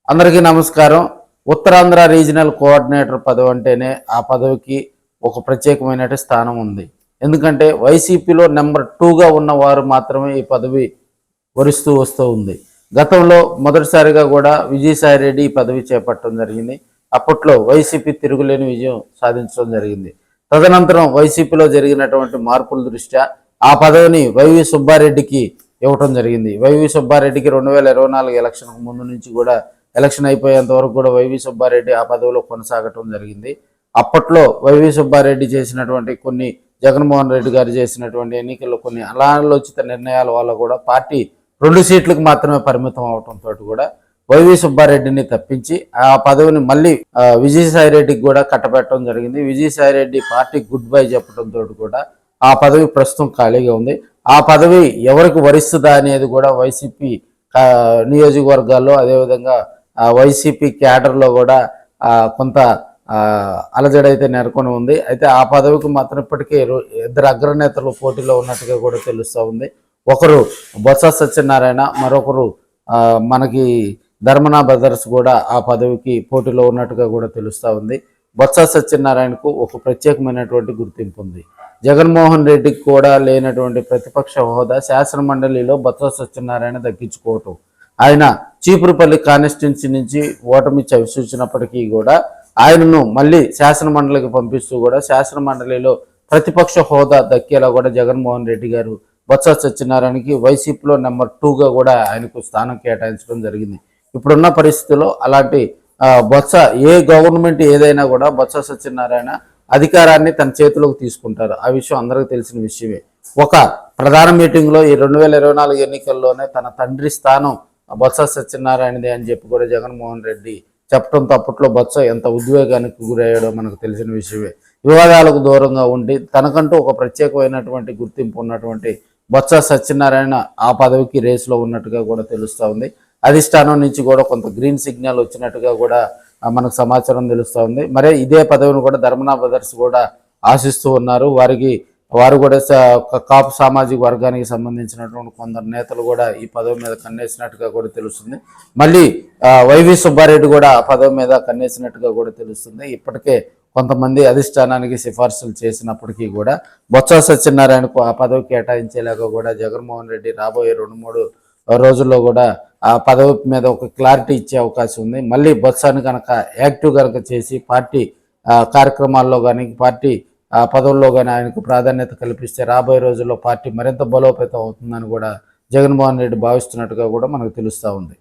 అందరికీ నమస్కారం. Uttarandhra regional coordinator పదవి అంటేనే ఆ పదవికి ఒక ప్రత్యేకమైన స్థానం ఉంది. ఎందుకంటే వైసీపీలో నెంబర్ 2గా ఉన్నవారు మాత్రమే ఈ పదవి వరిస్తూ వస్తూ ఉంది. గతంలో మొదటిసారిగా కూడా విజయసాయిరెడ్డి ఈ పదవి చేపట్టడం జరిగింది. అప్పట్లో వైసీపీ తిరుగులేని విజయం సాధించడం జరిగింది. తదనంతరం వైసీపీలో జరిగినటువంటి మార్పుల దృష్ట్యా ఆ పదవిని వైవి సుబ్బారెడ్డికి ఇవ్వటం జరిగింది. వైవి సుబ్బారెడ్డికి 2024 ఎలక్షన్కు ముందు నుంచి కూడా ఎలక్షన్ అయిపోయేంత వరకు కూడా వైవి సుబ్బారెడ్డి ఆ పదవిలో కొనసాగటం జరిగింది. అప్పట్లో వైవి సుబ్బారెడ్డి చేసినటువంటి కొన్ని జగన్మోహన్ రెడ్డి గారు చేసినటువంటి ఎన్నికల్లో కొన్ని అనాలోచిత నిర్ణయాల వల్ల కూడా పార్టీ 2 సీట్లకు మాత్రమే పరిమితం అవడంతో కూడా వైవి సుబ్బారెడ్డిని తప్పించి ఆ పదవిని మళ్ళీ విజయసాయిరెడ్డికి కూడా కట్టబెట్టడం జరిగింది. విజయసాయిరెడ్డి పార్టీ గుడ్ బై చెప్పడంతో కూడా ఆ పదవి ప్రస్తుతం ఖాళీగా ఉంది. ఆ పదవి ఎవరికి వరిస్తుందా అనేది కూడా వైసీపీ నియోజకవర్గాల్లో అదేవిధంగా వైసీపీ క్యాడర్లో కూడా కొంత అలజడైతే నెలకొని ఉంది. అయితే ఆ పదవికి మాత్రం ఇప్పటికే 2 అగ్రనేతలు పోటీలో ఉన్నట్టుగా కూడా తెలుస్తూ ఉంది. ఒకరు బొత్స సత్యనారాయణ, మరొకరు మనకి ధర్మనా బ్రదర్స్ కూడా ఆ పదవికి పోటీలో ఉన్నట్టుగా కూడా తెలుస్తూ ఉంది. బొత్స సత్యనారాయణకు ఒక ప్రత్యేకమైనటువంటి గుర్తింపు ఉంది. జగన్మోహన్ రెడ్డికి కూడా లేనటువంటి ప్రతిపక్ష హోదా శాసనమండలిలో బొత్స సత్యనారాయణ దక్కించుకోవటం, ఆయన చీపురుపల్లి కాన్స్టిట్యున్సీ నుంచి ఓటమి చవిచూచినప్పటికీ కూడా ఆయనను మళ్ళీ శాసనమండలికి పంపిస్తూ కూడా శాసనమండలిలో ప్రతిపక్ష హోదా దక్కేలా కూడా జగన్మోహన్ రెడ్డి గారు బొత్స సత్యనారాయణకి వైసీపీలో నెంబర్ 2గా కూడా ఆయనకు స్థానం కేటాయించడం జరిగింది. ఇప్పుడున్న పరిస్థితుల్లో అలాంటి బొత్స ఏ గవర్నమెంట్ ఏదైనా కూడా బొత్స సత్యనారాయణ అధికారాన్ని తన చేతిలోకి తీసుకుంటారు. ఆ విషయం అందరికీ తెలిసిన విషయమే. ఒక ప్రధాన మీటింగ్లో ఈ 2024 ఎన్నికల్లోనే తన తండ్రి స్థానం బొత్స సత్యనారాయణదే అని చెప్పి కూడా జగన్మోహన్ రెడ్డి చెప్పడంతో అప్పట్లో బొత్స ఎంత ఉద్వేగానికి గురయ్యాడో మనకు తెలిసిన విషయమే. వివాదాలకు దూరంగా ఉండి తనకంటూ ఒక ప్రత్యేకమైనటువంటి గుర్తింపు ఉన్నటువంటి బొత్స సత్యనారాయణ ఆ పదవికి రేసులో ఉన్నట్టుగా కూడా తెలుస్తూ ఉంది. అధిష్టానం నుంచి కూడా కొంత గ్రీన్ సిగ్నల్ వచ్చినట్టుగా కూడా మనకు సమాచారం తెలుస్తూ ఉంది. మరి ఇదే పదవిని కూడా ధర్మనా బ్రదర్స్ కూడా ఆశిస్తూ ఉన్నారు. వారు కూడా కాపు సామాజిక వర్గానికి సంబంధించినటువంటి కొందరు నేతలు కూడా ఈ పదవి మీద కన్నేసినట్టుగా కూడా తెలుస్తుంది. మళ్ళీ వైవి సుబ్బారెడ్డి కూడా ఆ పదవి మీద కన్నేసినట్టుగా కూడా తెలుస్తుంది. ఇప్పటికే కొంతమంది అధిష్టానానికి సిఫార్సులు చేసినప్పటికీ కూడా బొత్స సత్యనారాయణకు ఆ పదవి కేటాయించేలాగా కూడా జగన్మోహన్ రెడ్డి రాబోయే 2-3 రోజుల్లో కూడా ఆ పదవి మీద ఒక క్లారిటీ ఇచ్చే అవకాశం ఉంది. మళ్ళీ బొత్సాన్ని కనుక యాక్టివ్ కనుక చేసి పార్టీ కార్యక్రమాల్లో కానీ పార్టీ పదవుల్లో కానీ ఆయనకు ప్రాధాన్యత కల్పిస్తే రాబోయే రోజుల్లో పార్టీ మరింత బలోపేతం అవుతుందని కూడా జగన్మోహన్ రెడ్డి భావిస్తున్నట్టుగా కూడా మనకు తెలుస్తూ ఉంది.